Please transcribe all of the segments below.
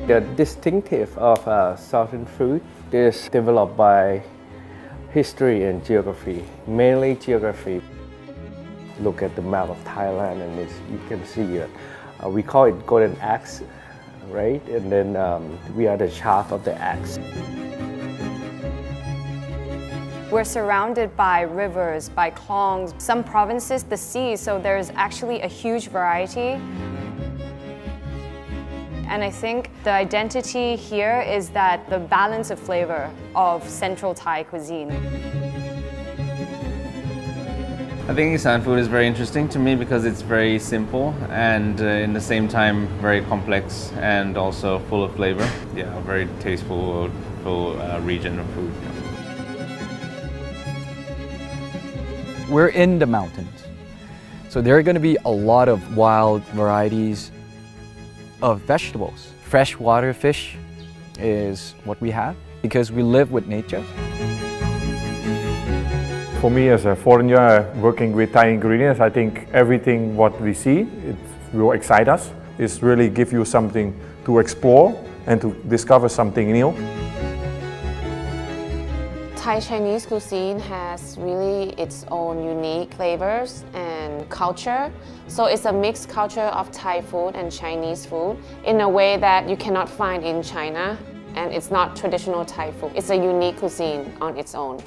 The distinctive of southern food is developed by history and geography, mainly geography. Look at the map of Thailand and you can see it. We call it golden axe, right? And then we are the shaft of the axe. We're surrounded by rivers, by klongs, some provinces, the sea, so there's actually a huge variety. And I think the identity here is that the balance of flavor of Central Thai cuisine. I think Isan food is very interesting to me because it's very simple and in the same time very complex and also full of flavor. Yeah, a very tasteful region of food. We're in the mountains, so there are going to be a lot of wild varieties of vegetables. Freshwater fish is what we have because we live with nature. For me as a foreigner working with Thai ingredients, I think everything what we see, it will excite us. It's really give you something to explore and to discover something new. Thai Chinese cuisine has really its own unique flavors and culture. So it's a mixed culture of Thai food and Chinese food in a way that you cannot find in China. And it's not traditional Thai food. It's a unique cuisine on its own.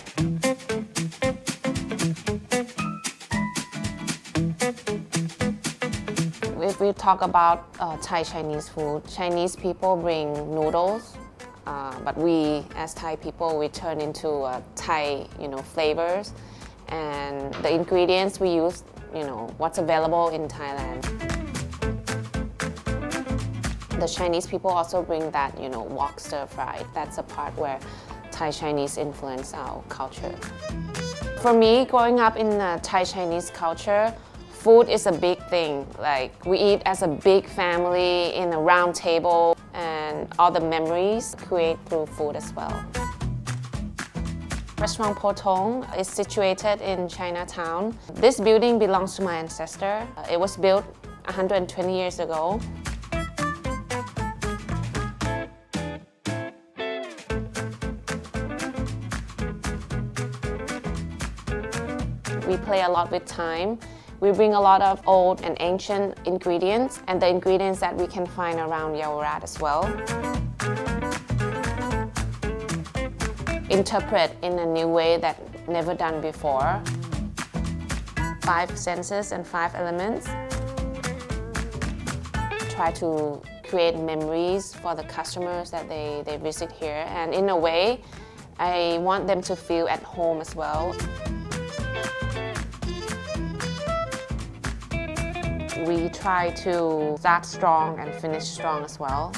If we talk about Thai Chinese food, Chinese people bring noodles. But we, as Thai people, we turn into Thai, flavors, and the ingredients we use, what's available in Thailand. The Chinese people also bring that, wok stir fried. That's a part where Thai Chinese influence our culture. For me, growing up in the Thai Chinese culture, food is a big thing. Like, we eat as a big family in a round table, and all the memories create through food as well. Restaurant Potong is situated in Chinatown. This building belongs to my ancestor. It was built 120 years ago. We play a lot with time. We bring a lot of old and ancient ingredients and the ingredients that we can find around Yaowarat as well. Interpret in a new way that never done before. 5 senses and 5 elements. Try to create memories for the customers that they visit here, and in a way, I want them to feel at home as well. We try to start strong and finish strong as well.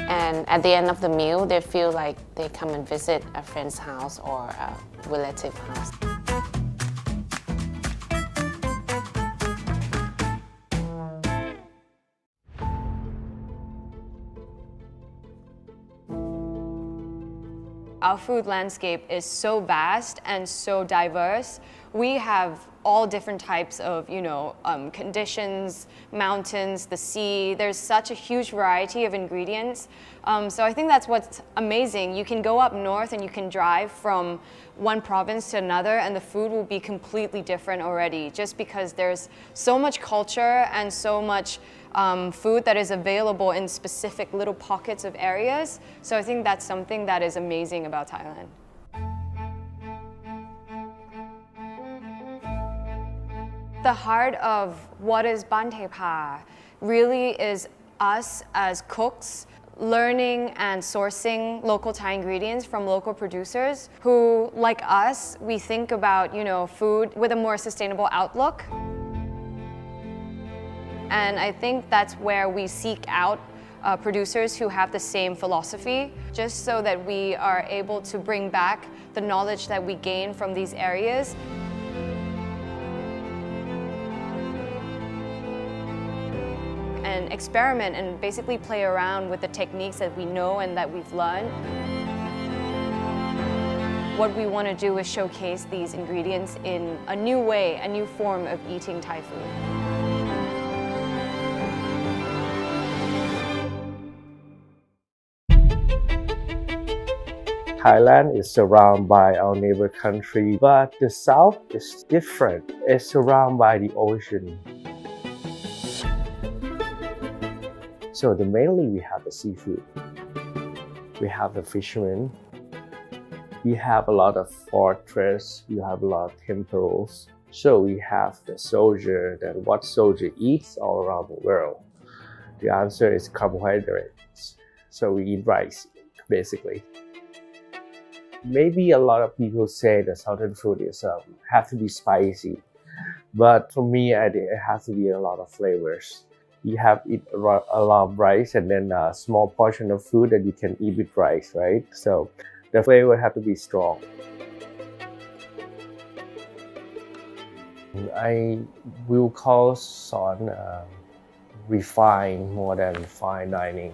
And at the end of the meal, they feel like they come and visit a friend's house or a relative house. Our food landscape is so vast and so diverse. We have all different types of, conditions, mountains, the sea. There's such a huge variety of ingredients. So I think that's what's amazing. You can go up north and you can drive from one province to another and the food will be completely different already, just because there's so much culture and so much food that is available in specific little pockets of areas. So I think that's something that is amazing about Thailand. The heart of what is Bantepa really is us as cooks learning and sourcing local Thai ingredients from local producers who, like us, we think about, food with a more sustainable outlook. And I think that's where we seek out producers who have the same philosophy, just so that we are able to bring back the knowledge that we gain from these areas. And experiment and basically play around with the techniques that we know and that we've learned. What we want to do is showcase these ingredients in a new way, a new form of eating Thai food. Thailand is surrounded by our neighbor country, but the south is different. It's surrounded by the ocean. So mainly we have the seafood. We have the fishermen. We have a lot of fortress. We have a lot of temples. So we have the soldier, that what soldier eats all around the world. The answer is carbohydrates. So we eat rice, basically. Maybe a lot of people say the southern food is have to be spicy, but for me, it has to be a lot of flavors. You have eat a lot of rice and then a small portion of food that you can eat with rice, right? So the flavor have to be strong. I will call Son refined more than fine dining,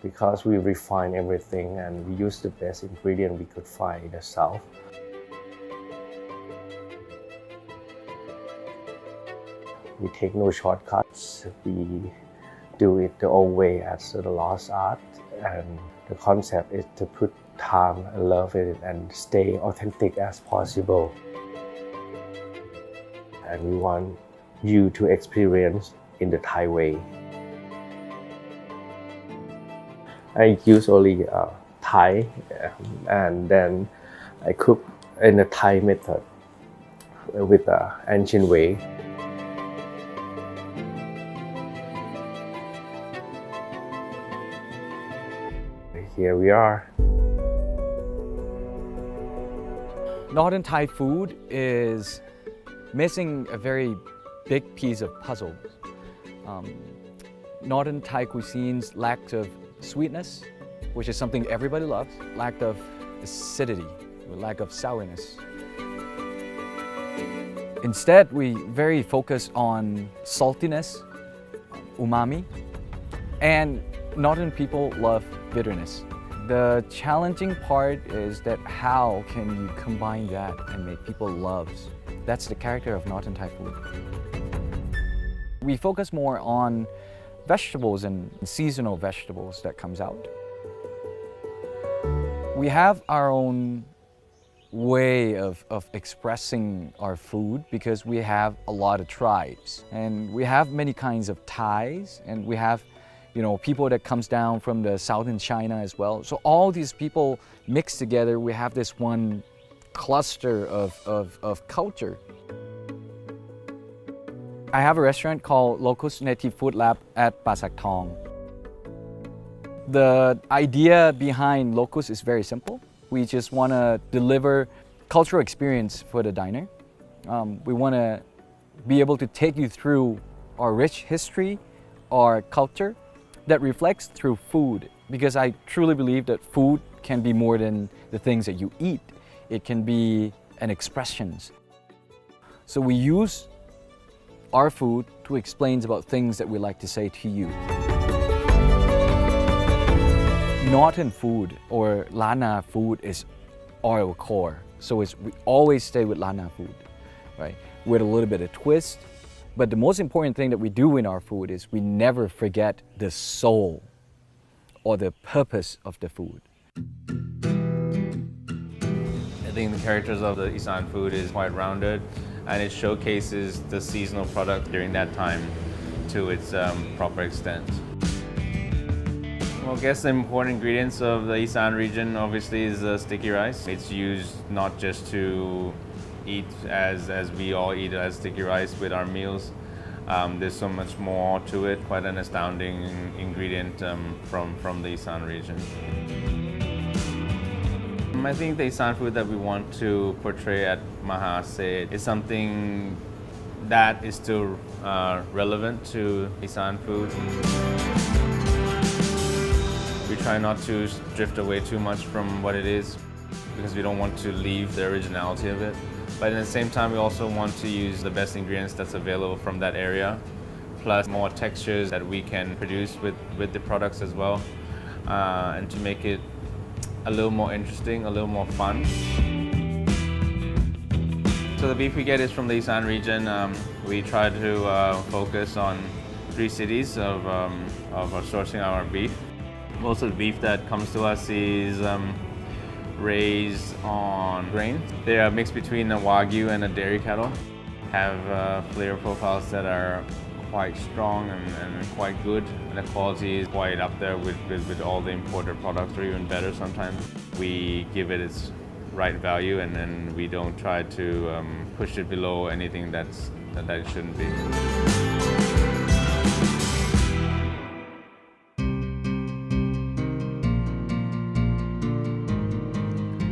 because we refine everything and we use the best ingredient we could find in the south. We take no shortcuts. We do it the old way as the lost art, and the concept is to put time and love in it and stay authentic as possible. And we want you to experience in the Thai way. I use only Thai, and then I cook in the Thai method with the ancient way. Here we are. Northern Thai food is missing a very big piece of puzzle. Northern Thai cuisines lack of sweetness, which is something everybody loves, lack of acidity, lack of sourness. Instead, we very focus on saltiness, umami, and Northern people love bitterness. The challenging part is that how can you combine that and make people love? That's the character of Northern Thai food. We focus more on vegetables and seasonal vegetables that comes out. We have our own way of expressing our food because we have a lot of tribes and we have many kinds of Thais, and we have people that comes down from the southern China as well. So all these people mixed together, we have this one cluster of culture. I have a restaurant called Locus Native Food Lab at Pasak Thong. The idea behind Locus is very simple. We just want to deliver cultural experience for the diner. We want to be able to take you through our rich history, our culture, that reflects through food, because I truly believe that food can be more than the things that you eat. It can be an expressions. So we use our food to explain about things that we like to say to you. Northern food or Lana food is our core. So we always stay with Lana food, right? With a little bit of twist. But the most important thing that we do in our food is we never forget the soul or the purpose of the food. I think the characters of the Isan food is quite rounded, and it showcases the seasonal product during that time to its proper extent. Well, I guess the important ingredients of the Isan region obviously is sticky rice. It's used not just to eat as we all eat as sticky rice with our meals. There's so much more to it, quite an astounding ingredient from the Isan region. I think the Isan food that we want to portray at Mahase is something that is still relevant to Isan food. We try not to drift away too much from what it is, because we don't want to leave the originality of it. But at the same time, we also want to use the best ingredients that's available from that area, plus more textures that we can produce with the products as well, and to make it a little more interesting, a little more fun. So the beef we get is from the Isan region. We try to focus on 3 cities of sourcing our beef. Most of the beef that comes to us is raised on grain. They are mixed between a Wagyu and a dairy cattle. Have flavor profiles that are quite strong and quite good. And the quality is quite up there with all the imported products, or even better sometimes. We give it its right value, and then we don't try to push it below anything that it shouldn't be.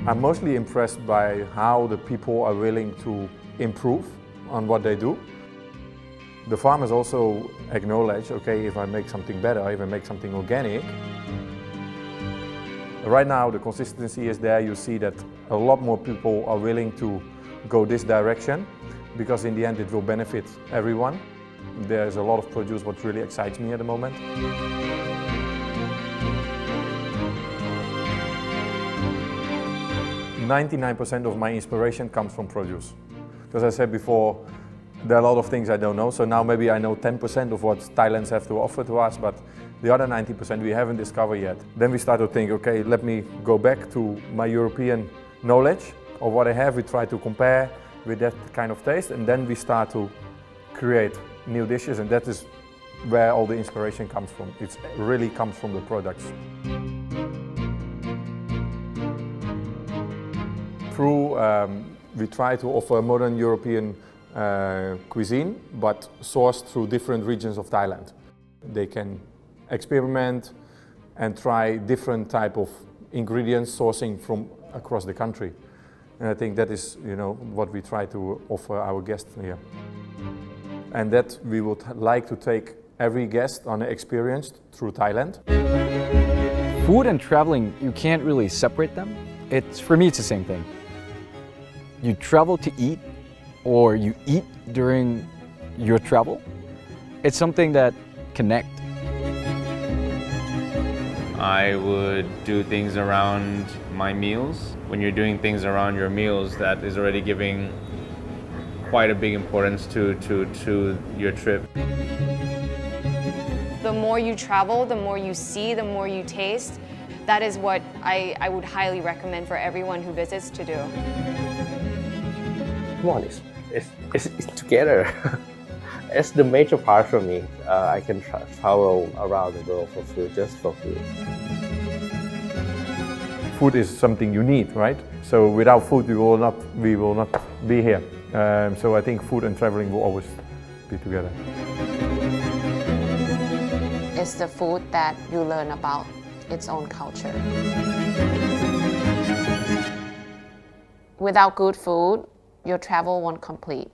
I'm mostly impressed by how the people are willing to improve on what they do. The farmers also acknowledge, okay, if I make something better, if I make something organic. Right now the consistency is there. You see that a lot more people are willing to go this direction, because in the end it will benefit everyone. There's a lot of produce what really excites me at the moment. 99% of my inspiration comes from produce. Because I said before, there are a lot of things I don't know, so now maybe I know 10% of what Thailand's have to offer to us, but the other 90% we haven't discovered yet. Then we start to think, okay, let me go back to my European knowledge of what I have. We try to compare with that kind of taste, and then we start to create new dishes, and that is where all the inspiration comes from. It really comes from the products. We try to offer modern European cuisine, but sourced through different regions of Thailand. They can experiment and try different type of ingredients sourcing from across the country. And I think that is, what we try to offer our guests here. And that we would like to take every guest on an experience through Thailand. Food and traveling, you can't really separate them. For me, it's the same thing. You travel to eat, or you eat during your travel. It's something that connect. I would do things around my meals. When you're doing things around your meals, that is already giving quite a big importance to your trip. The more you travel, the more you see, the more you taste. That is what I would highly recommend for everyone who visits to do. Come on, it's together. It's the major part for me. I can travel around the world for food, just for food. Food is something you need, right? So without food, we will not be here. So I think food and traveling will always be together. It's the food that you learn about its own culture. Without good food, your travel won't complete.